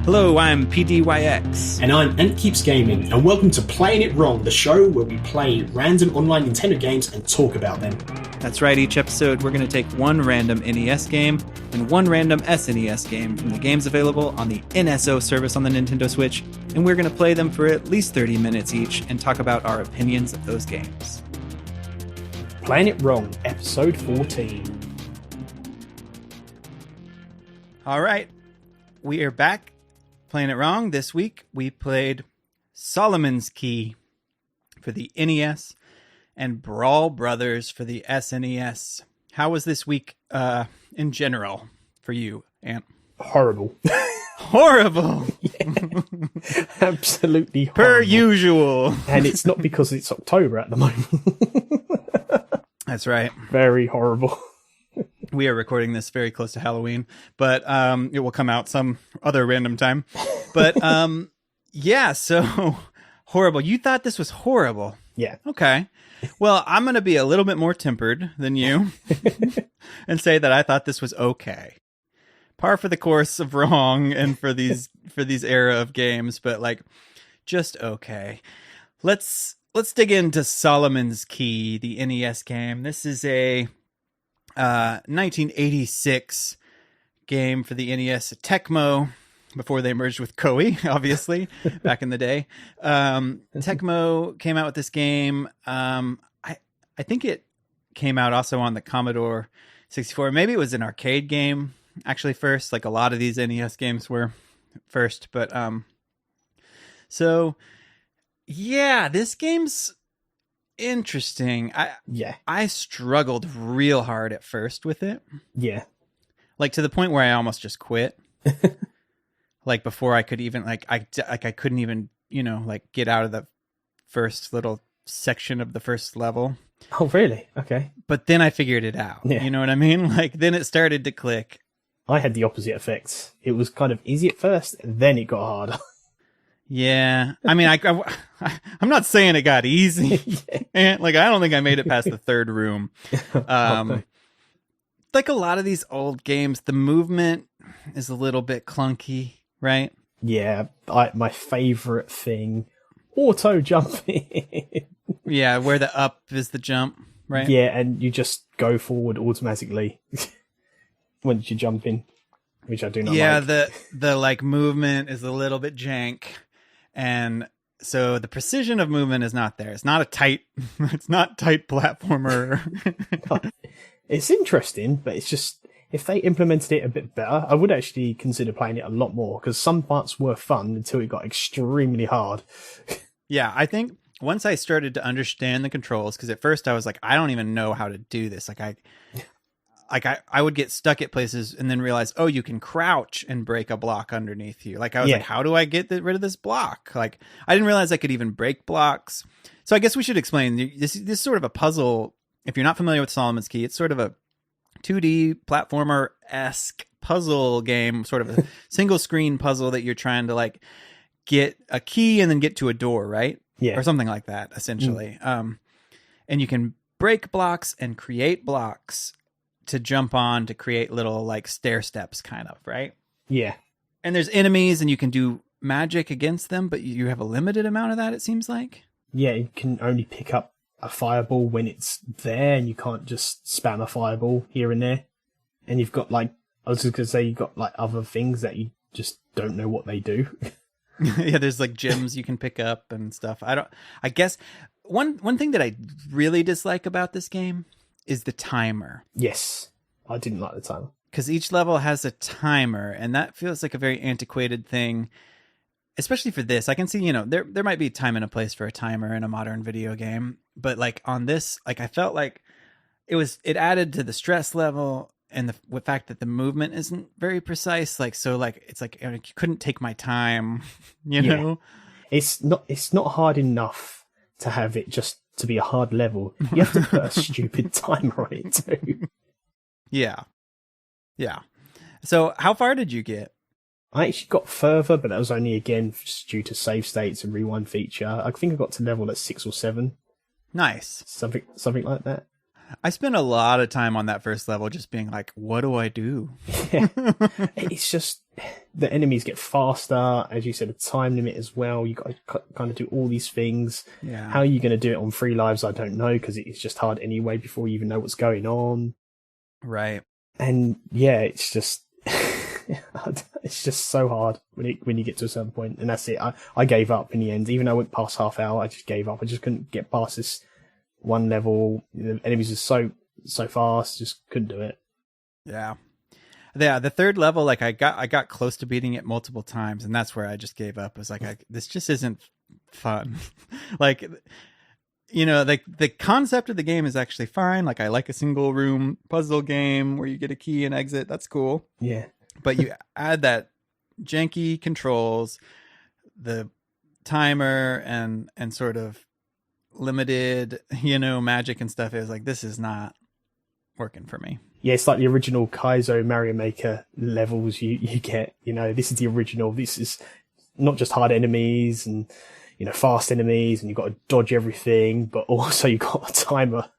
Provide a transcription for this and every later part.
Hello, I'm PDYX. And I'm Ant Keeps Gaming, and welcome to Playing It Wrong, the show where we play random online Nintendo games and talk about them. That's right, each episode we're going to take one random NES game and one random SNES game from the games available on the NSO service on the Nintendo Switch, and we're going to play them for at least 30 minutes each and talk about our opinions of those games. Playing It Wrong, episode 14. All right, we are back. Playing It Wrong. This week we played Solomon's Key for the NES and Brawl Brothers for the SNES. How was this week in general for you, Ant? Horrible. Horrible! Yeah. Absolutely horrible. Per usual. And it's not because it's October at the moment. That's right. Very horrible. We are recording this very close to Halloween, but it will come out some other random time. But yeah, so horrible. You thought this was horrible. Yeah. Okay. Well, I'm going to be a little bit more tempered than you and say that I thought this was okay. Par for the course of wrong and for these era of games, but like just okay. Let's dig into Solomon's Key, the NES game. This is a 1986 game for the NES, Tecmo, before they merged with Koei, obviously, back in the day. Tecmo came out with this game. I think it came out also on the Commodore 64. Maybe it was an arcade game, actually, first, like a lot of these NES games were first. But so, yeah, this game's interesting. I struggled real hard at first with it. Yeah. Like to the point where I almost just quit. Like before I could even I couldn't even, like get out of the first little section of the first level. Oh, really? Okay. But then I figured it out. Yeah. You know what I mean? Like then it started to click. I had the opposite effect. It was kind of easy at first, then it got harder. Yeah, I mean, I'm not saying it got easy. Yeah. Like, I don't think I made it past the third room. Like a lot of these old games, the movement is a little bit clunky, right? Yeah, my favorite thing, auto jumping. Yeah, where the up is the jump, right? Yeah, and you just go forward automatically once you jump in, which I do not like. Yeah, the like movement is a little bit jank. And so the precision of movement is not there. It's not tight platformer. It's interesting, but it's just, if they implemented it a bit better, I would actually consider playing it a lot more, because some parts were fun until it got extremely hard. Yeah, I think once I started to understand the controls, because at first I was like, I don't even know how to do this. I would get stuck at places and then realize, oh, you can crouch and break a block underneath you. Like I was like, how do I get rid of this block? Like I didn't realize I could even break blocks. So I guess we should explain this is sort of a puzzle. If you're not familiar with Solomon's Key, it's sort of a 2D platformer-esque puzzle game, sort of a single screen puzzle that you're trying to like get a key and then get to a door, right? Yeah. Or something like that, essentially. And you can break blocks and create blocks to jump on to create little like stair steps kind of, right? Yeah. And there's enemies and you can do magic against them, but you have a limited amount of that, it seems like. Yeah, you can only pick up a fireball when it's there, and you can't just spam a fireball here and there. And you've got like, I was just going to say, you've got like other things that you just don't know what they do. Yeah, there's like gems you can pick up and stuff. I guess one thing that I really dislike about this game is the timer. Yes, I didn't like the timer. Because each level has a timer, and that feels like a very antiquated thing, especially for this. I can see, there might be time and a place for a timer in a modern video game, but like on this, like I felt like it added to the stress level and the fact that the movement isn't very precise. Like, so like, it's like, you couldn't take my time, you know? It's not hard enough to have it just to be a hard level. You have to put a stupid timer on it too. Yeah. So how far did you get? I actually got further, but that was only again just due to save states and rewind feature. I think I got to level at 6 or 7. Nice. Something like that. I spent a lot of time on that first level just being like, what do I do? Yeah. It's just the enemies get faster, as you said, a time limit as well. You got to kind of do all these things. Yeah. How are you going to do it on 3 lives? I don't know, because it's just hard anyway before you even know what's going on. Right. And yeah, it's just it's just so hard when you get to a certain point, and that's it. I gave up in the end. Even though I went past half hour, I just gave up. I just couldn't get past this one level. The enemies are so fast, just couldn't do it. Yeah. The third level, like I got close to beating it multiple times, and that's where I just gave up. I was like, this just isn't fun. Like, you know, the concept of the game is actually fine. Like, I like a single room puzzle game where you get a key and exit. That's cool. Yeah. But you add that janky controls, the timer, and sort of limited, you know, magic and stuff. It was like, this is not working for me. Yeah, it's like the original Kaizo Mario Maker levels you get. You know, this is the original. This is not just hard enemies and, you know, fast enemies, and you've got to dodge everything, but also you've got a timer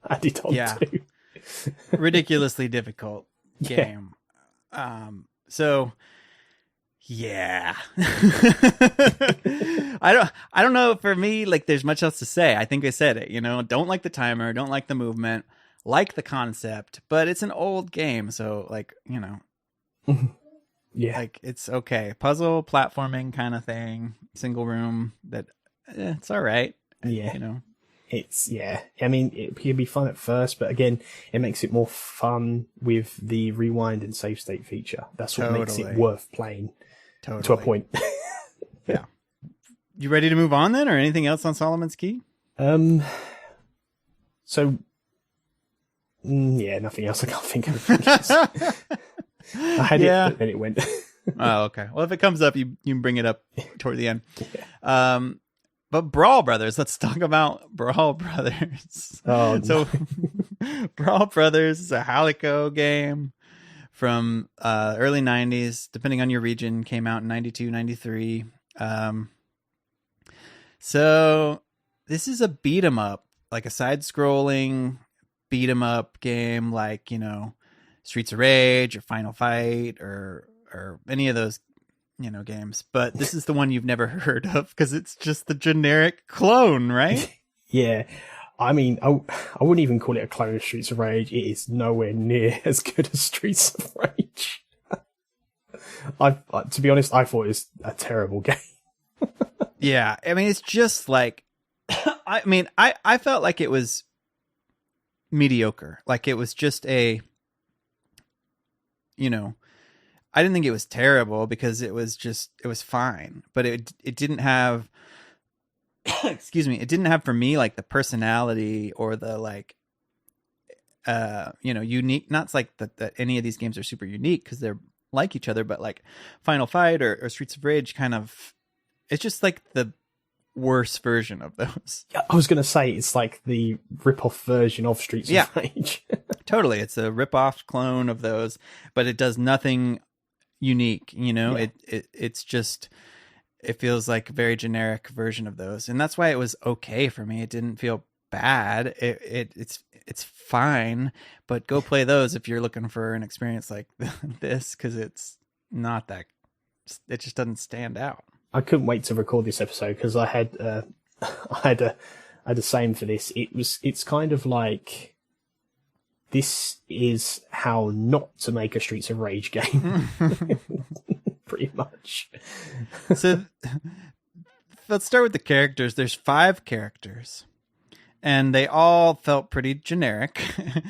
added on too. Ridiculously difficult game. So yeah. I don't know, for me, like, there's much else to say. I think I said it, you know, don't like the timer, don't like the movement, like the concept, but it's an old game, so, like, you know. Yeah. Like, it's okay. Puzzle, platforming kind of thing, single room, that it's all right. Yeah. You know. It's, yeah. I mean, it can be fun at first, but again, it makes it more fun with the rewind and save state feature. That's what makes it worth playing to a point. Yeah. You ready to move on then, or anything else on Solomon's Key? So, yeah, nothing else. I can't think of anything else. I had it, but then it went. Oh, okay. Well, if it comes up, you can bring it up toward the end. Yeah. But Brawl Brothers, let's talk about Brawl Brothers. Oh, so Brawl Brothers is a Halico game from early 90s, depending on your region, came out in 92, 93. So this is a beat 'em up, like a side-scrolling beat 'em up game, like, you know, Streets of Rage or Final Fight or any of those, you know, games. But this is the one you've never heard of because it's just the generic clone, right? Yeah. I mean, I wouldn't even call it a clone of Streets of Rage. It is nowhere near as good as Streets of Rage. To be honest, I thought it was a terrible game. Yeah. I mean, it's just like, I felt like it was mediocre. Like, it was just a, you know, I didn't think it was terrible because it was fine, but it didn't have, excuse me, it didn't have for me like the personality or the, like, you know, unique, not like that any of these games are super unique because they're like each other, but like Final Fight or Streets of Rage kind of, it's just like the worse version of those. Yeah, I was going to say it's like the rip-off version of Streets of Rage. Totally. It's a rip-off clone of those, but it does nothing unique, you know. It's just, it feels like a very generic version of those, and that's why it was okay for me. It didn't feel bad. It's fine, but go play those if you're looking for an experience like this, because it's not that, it just doesn't stand out. I couldn't wait to record this episode because I had the same for this. It's kind of like, this is how not to make a Streets of Rage game. Pretty much. So let's start with the characters. There's 5 characters, and they all felt pretty generic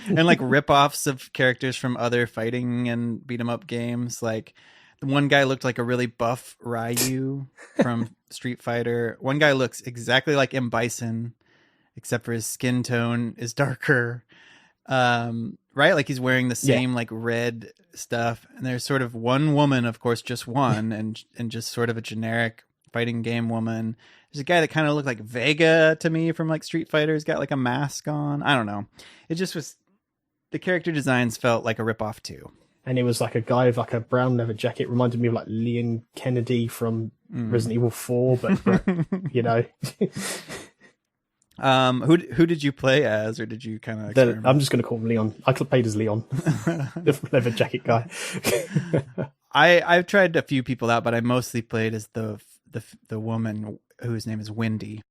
and like rip-offs of characters from other fighting and beat 'em up games. Like, one guy looked like a really buff Ryu from Street Fighter. One guy looks exactly like M. Bison, except for his skin tone is darker. Right? Like, he's wearing the same like red stuff. And there's sort of one woman, of course, just one, and just sort of a generic fighting game woman. There's a guy that kind of looked like Vega to me from like Street Fighter. He's got like a mask on. I don't know. It just was, the character designs felt like a ripoff too. And it was like a guy with like a brown leather jacket. Reminded me of like Leon Kennedy from Resident Evil 4, but you know. Who did you play as, or did you kind of experiment? I'm just going to call him Leon. I played as Leon, the leather jacket guy. I've tried a few people out, but I mostly played as the woman whose name is Wendy.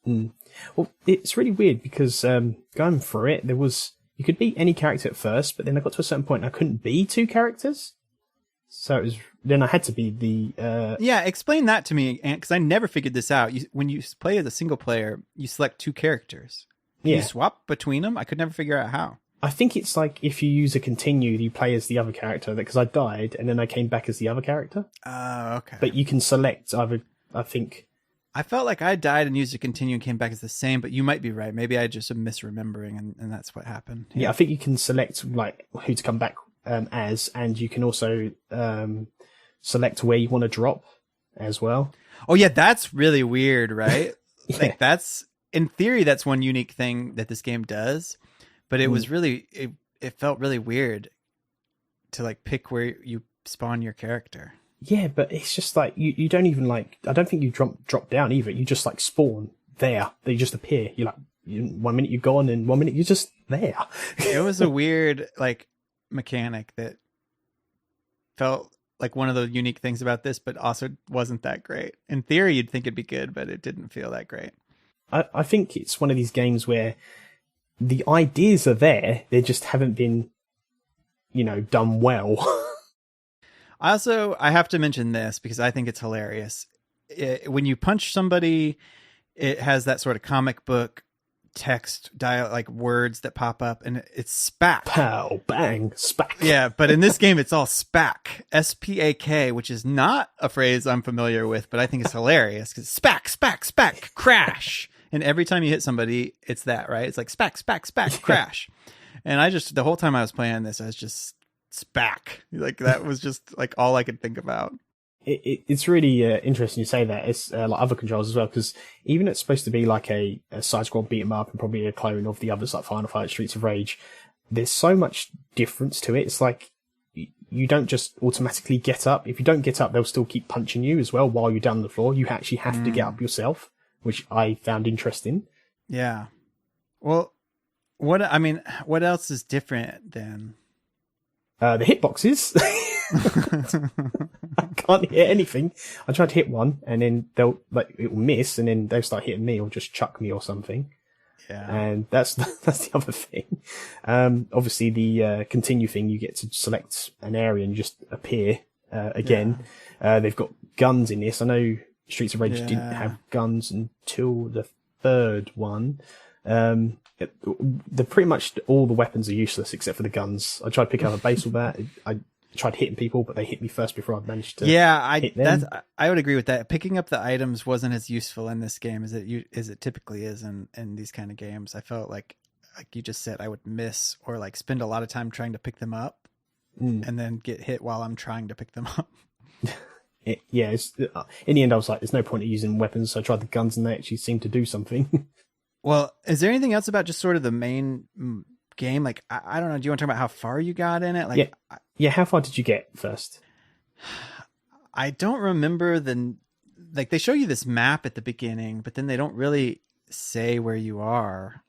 Well, it's really weird because going through it, you could be any character at first, but then I got to a certain point and I couldn't be two characters. So then I had to be the... Yeah, explain that to me, because I never figured this out. When you play as a single player, you select two characters. Can you swap between them? I could never figure out how. I think it's like if you use a continue, you play as the other character, because I died and then I came back as the other character. Oh, okay. But you can select either, I think... I felt like I died and used a continue and came back as the same, but you might be right. Maybe I just am misremembering, and that's what happened. Yeah, I think you can select like who to come back as, and you can also select where you want to drop as well. Oh yeah, that's really weird, right? Yeah. Like that's, in theory, that's one unique thing that this game does, but it was really, it felt really weird to like pick where you spawn your character. Yeah, but it's just like you don't even like. I don't think you drop down either. You just like spawn there. They just appear. You're like 1 minute you're gone, and 1 minute you're just there. It was a weird like mechanic that felt like one of the unique things about this, but also wasn't that great. In theory, you'd think it'd be good, but it didn't feel that great. I think it's one of these games where the ideas are there. They just haven't been, done well. I have to mention this because I think it's hilarious. When you punch somebody, it has that sort of comic book text like words that pop up, and it's SPAC. Pow, bang, SPAC. Yeah, but in this game, it's all SPAC, SPAK, which is not a phrase I'm familiar with, but I think it's hilarious because SPAC, SPAC, SPAC, crash. And every time you hit somebody, it's that, right? It's like SPAC, SPAC, SPAC, crash. And the whole time I was playing this, I was just SPAC. Like that was just like all I could think about. It's really interesting you say that. It's like other controls as well, because even it's supposed to be like a side scroll beat 'em up and probably a clone of the others like Final Fight, Streets of Rage. There's so much difference to it. It's like you don't just automatically get up. If you don't get up, they'll still keep punching you as well while you're down on the floor. You actually have to get up yourself, which I found interesting. Yeah. Well, what else is different then? The hitboxes. I can't hit anything. I tried to hit one, and then it will miss, and then they'll start hitting me or just chuck me or something. Yeah, and that's the other thing. Obviously, the continue thing, you get to select an area and just appear again. Yeah. They've got guns in this. I know Streets of Rage didn't have guns until the third one. They're pretty much all the weapons are useless except for the guns. I tried picking up a baseball bat. I tried hitting people, but they hit me first before I managed to. Yeah, hit them. I would agree with that. Picking up the items wasn't as useful in this game as it typically is in these kind of games. I felt like you just said, I would miss or like spend a lot of time trying to pick them up and then get hit while I'm trying to pick them up. In the end, I was like, there's no point in using weapons, so I tried the guns, and they actually seemed to do something. Well, is there anything else about just sort of the main game? Like, I don't know. Do you want to talk about how far you got in it? Like, yeah. How far did you get first? I don't remember they show you this map at the beginning, but then they don't really say where you are.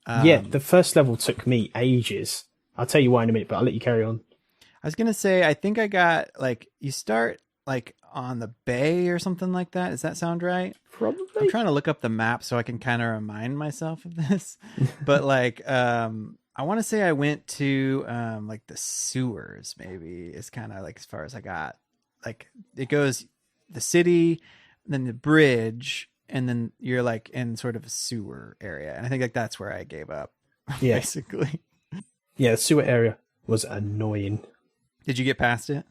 The first level took me ages. I'll tell you why in a minute, but I'll let you carry on. I was going to say, I think I got you start on the bay or something like that. Does that sound right? Probably. I'm trying to look up the map so I can kind of remind myself of this. But I want to say I went to the sewers, maybe is kind of as far as I got. Like it goes the city, then the bridge, and then you're in sort of a sewer area. And I think that's where I gave up. Yeah. Basically. Yeah, the sewer area was annoying. Did you get past it?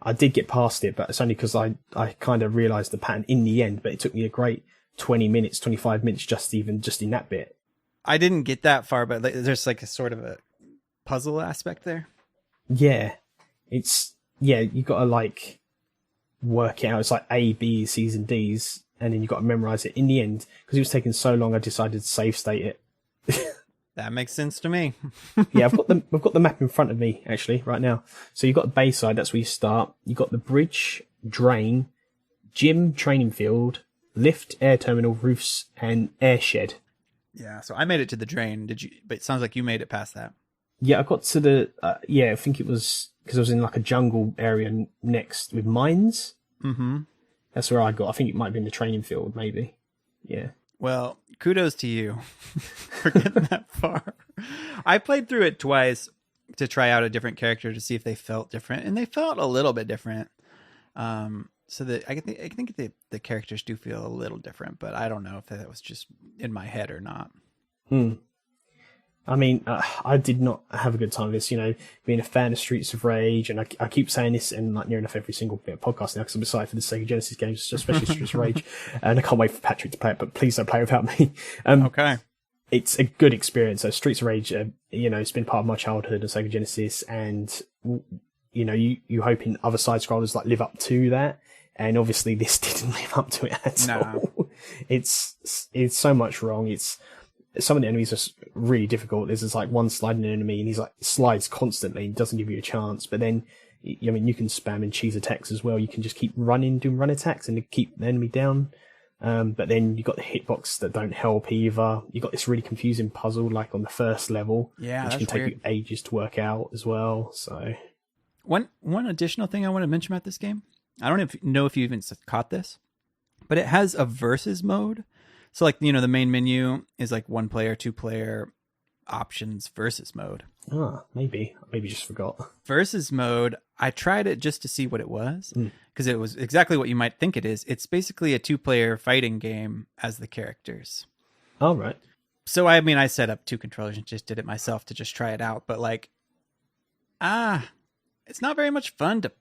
I did get past it, but it's only because I kind of realised the pattern in the end, but it took me a great 20 minutes, 25 minutes just in that bit. I didn't get that far, but there's a sort of a puzzle aspect there. Yeah. You got to work it out. It's like A, B, C's and D's, and then you got to memorise it. In the end, because it was taking so long, I decided to save state it. That makes sense to me. Yeah, I've got the map in front of me actually right now. So you've got the Bayside, that's where you start. You've got the bridge, drain, gym, training field, lift, air terminal, roofs, and air shed. Yeah, so I made it to the drain. Did you? But it sounds like you made it past that. Yeah, I got to the, I think it was, because I was in like a jungle area next with mines. Mm-hmm. That's where I got. I think it might have been the training field, maybe. Yeah. Well, kudos to you for getting that far. I played through it twice to try out a different character to see if they felt different, and they felt a little bit different. So that I think the characters do feel a little different, but I don't know if that was just in my head or not. I mean, I did not have a good time with this, being a fan of Streets of Rage, and I keep saying this in like near enough every single bit of podcast now because I'm excited for the Sega Genesis games, especially Streets of Rage, and I can't wait for Patrick to play it, but please don't play without me. Okay. It's a good experience. So Streets of Rage, it's been part of my childhood on Sega Genesis, and, you hoping other side-scrollers like live up to that. And obviously this didn't live up to it at all. It's so much wrong. Some of the enemies are really difficult. There's like one sliding enemy and he's like slides constantly and doesn't give you a chance. But then, you can spam and cheese attacks as well. You can just keep doing run attacks and keep the enemy down. But then you've got the hitbox that don't help either. You've got this really confusing puzzle like on the first level. Yeah, which can take you ages to work out as well. So one additional thing I want to mention about this game. I don't know if you even caught this, but it has a versus mode. So like, the main menu is like 1 player, 2 player options versus mode. Maybe just forgot. Versus mode, I tried it just to see what it was because it was exactly what you might think it is. It's basically a 2-player fighting game as the characters. All right. So, I mean, I set up 2 controllers and just did it myself to just try it out. But like, it's not very much fun to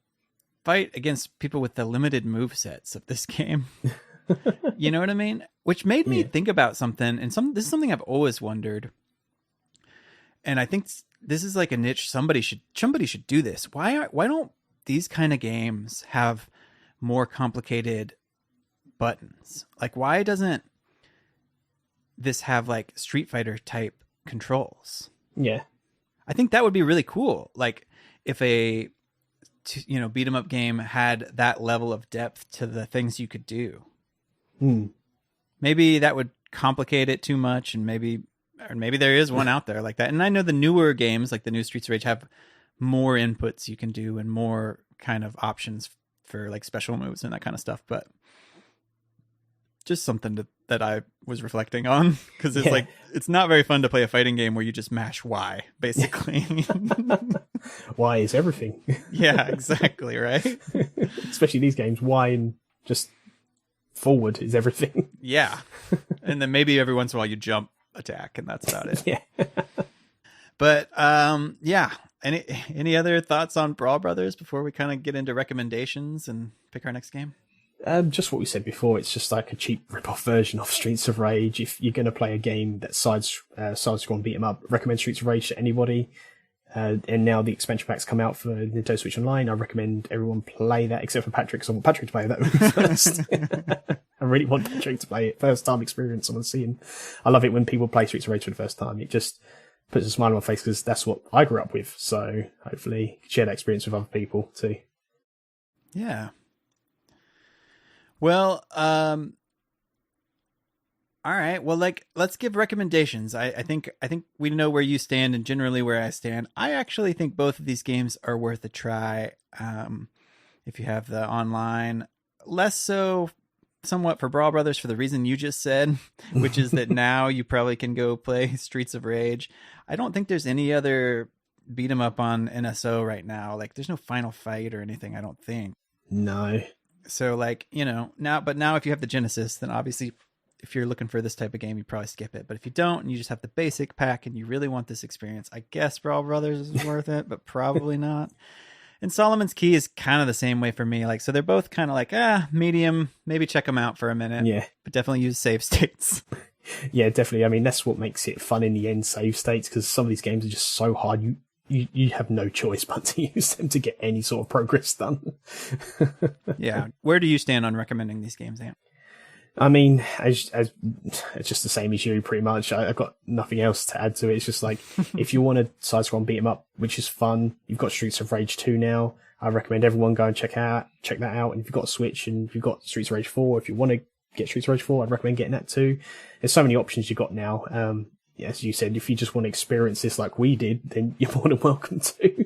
fight against people with the limited movesets of this game. You know what I mean? Which made me think about something, and this is something I've always wondered. And I think this is like a niche somebody should do this. Why don't these kind of games have more complicated buttons? Like, why doesn't this have like Street Fighter type controls? Yeah. I think that would be really cool. Like if a beat 'em up game had that level of depth to the things you could do. Maybe that would complicate it too much, and maybe there is one out there like that. And I know the newer games, like the new Streets of Rage, have more inputs you can do and more kind of options for like special moves and that kind of stuff. But just something that I was reflecting on, because it's like, it's not very fun to play a fighting game where you just mash Y, basically. Y is everything. Yeah, exactly, right? Especially these games, Y and just forward is everything. Yeah. And then maybe every once in a while you jump attack, and that's about it. Yeah. But yeah. Any other thoughts on Brawl Brothers before we kind of get into recommendations and pick our next game? Just what we said before. It's just like a cheap rip-off version of Streets of Rage. If you're going to play a game that's side-scroll and beat 'em up, recommend Streets of Rage to anybody. And now the expansion packs come out for Nintendo Switch Online. I recommend everyone play that, except for Patrick, because I want Patrick to play that first. I really want Patrick to play it. First time experience I want to see him. I love it when people play Streets of Rage for the first time. It just puts a smile on my face, because that's what I grew up with. So hopefully share that experience with other people too. Yeah. Well, all right. Well, like, let's give recommendations. I think we know where you stand and generally where I stand. I actually think both of these games are worth a try. If you have the online, less so somewhat for Brawl Brothers for the reason you just said, which is that now you probably can go play Streets of Rage. I don't think there's any other beat 'em up on NSO right now. Like, there's no Final Fight or anything, I don't think. No. So like, now if you have the Genesis, then obviously if you're looking for this type of game, you probably skip it. But if you don't, and you just have the basic pack and you really want this experience, I guess Brawl Brothers is worth it, but probably not. And Solomon's Key is kind of the same way for me. Like, so they're both kind of like, medium, maybe check them out for a minute. Yeah. But definitely use save states. Yeah, definitely. I mean, that's what makes it fun in the end, save states, because some of these games are just so hard. You have no choice but to use them to get any sort of progress done. Yeah. Where do you stand on recommending these games, Ant? I mean, as it's just the same as you, pretty much. I've got nothing else to add to it. It's just like, if you want to side-scroll and beat 'em up, which is fun, you've got Streets of Rage 2 now. I recommend everyone go and check that out. And if you've got a Switch and if you've got Streets of Rage 4, if you want to get Streets of Rage 4, I'd recommend getting that too. There's so many options you got now. As you said, if you just want to experience this like we did, then you're more than welcome to.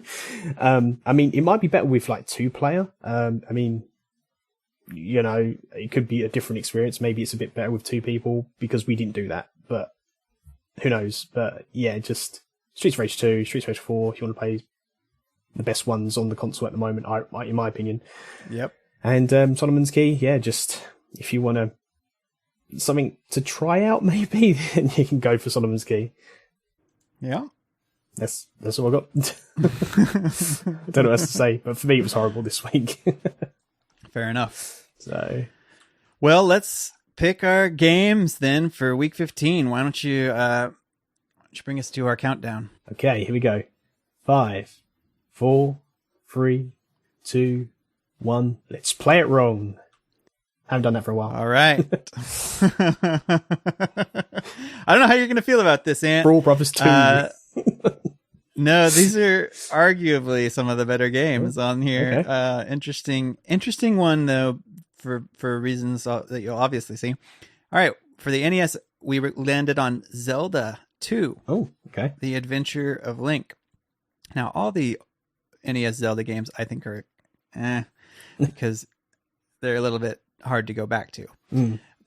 I mean, it might be better with like 2-player. I mean, you know, it could be a different experience. Maybe it's a bit better with 2 people because we didn't do that, but who knows? But yeah, just Streets of Rage 2, Streets of Rage 4, if you want to play the best ones on the console at the moment, in my opinion. Yep. And Solomon's Key, yeah, just if you want to something to try out, maybe, then you can go for Solomon's Key. Yeah. That's all I got. I don't know what else to say, but for me it was horrible this week. Fair enough. So, well, let's pick our games then for week 15. Why don't you bring us to our countdown? Okay, here we go. 5, 4, 3, 2, 1. Let's play it wrong. I haven't done that for a while. All right. I don't know how you're going to feel about this, Ant. Brawl Brothers 2. No, these are arguably some of the better games on here. Okay. Interesting one though, for reasons that you'll obviously see. All right, for the NES, we landed on Zelda 2. Oh, okay. The Adventure of Link. Now, all the NES Zelda games I think are because they're a little bit hard to go back to.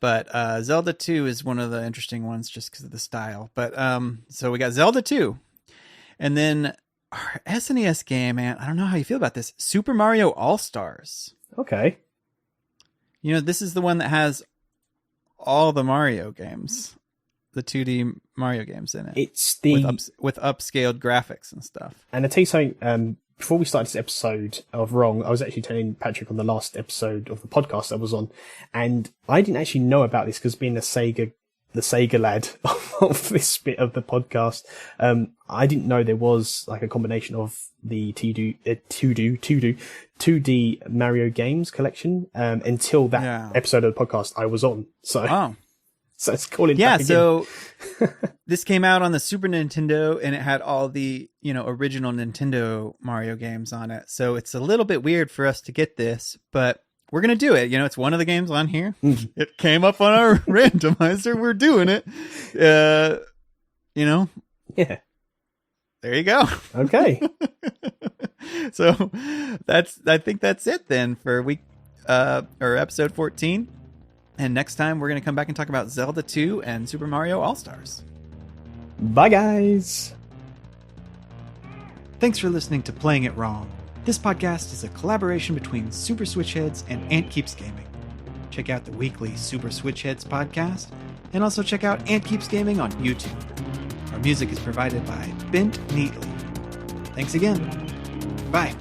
But Zelda 2 is one of the interesting ones just because of the style. But so we got Zelda 2. And then our SNES game, man, I don't know how you feel about this. Super Mario All-Stars. Okay. You know, this is the one that has all the Mario games. The 2D Mario games in it. It's the... With upscaled graphics and stuff. And I'll tell you something, before we started this episode of Wrong, I was actually telling Patrick on the last episode of the podcast I was on, and I didn't actually know about this because being the Sega lad of this bit of the podcast, I didn't know there was like a combination of the 2D Mario games collection until that episode of the podcast I was on. So, so it's calling back again. So this came out on the Super Nintendo and it had all the, original Nintendo Mario games on it. So it's a little bit weird for us to get this, but we're going to do it. It's one of the games on here. It came up on our randomizer. We're doing it. Yeah. There you go. Okay. So I think that's it then for week, or episode 14. And next time we're going to come back and talk about Zelda 2 and Super Mario All-Stars. Bye, guys. Thanks for listening to Playing It Wrong. This podcast is a collaboration between Super Switchheads and Ant Keeps Gaming. Check out the weekly Super Switchheads podcast, and also check out Ant Keeps Gaming on YouTube. Our music is provided by Bent Neatly. Thanks again. Bye.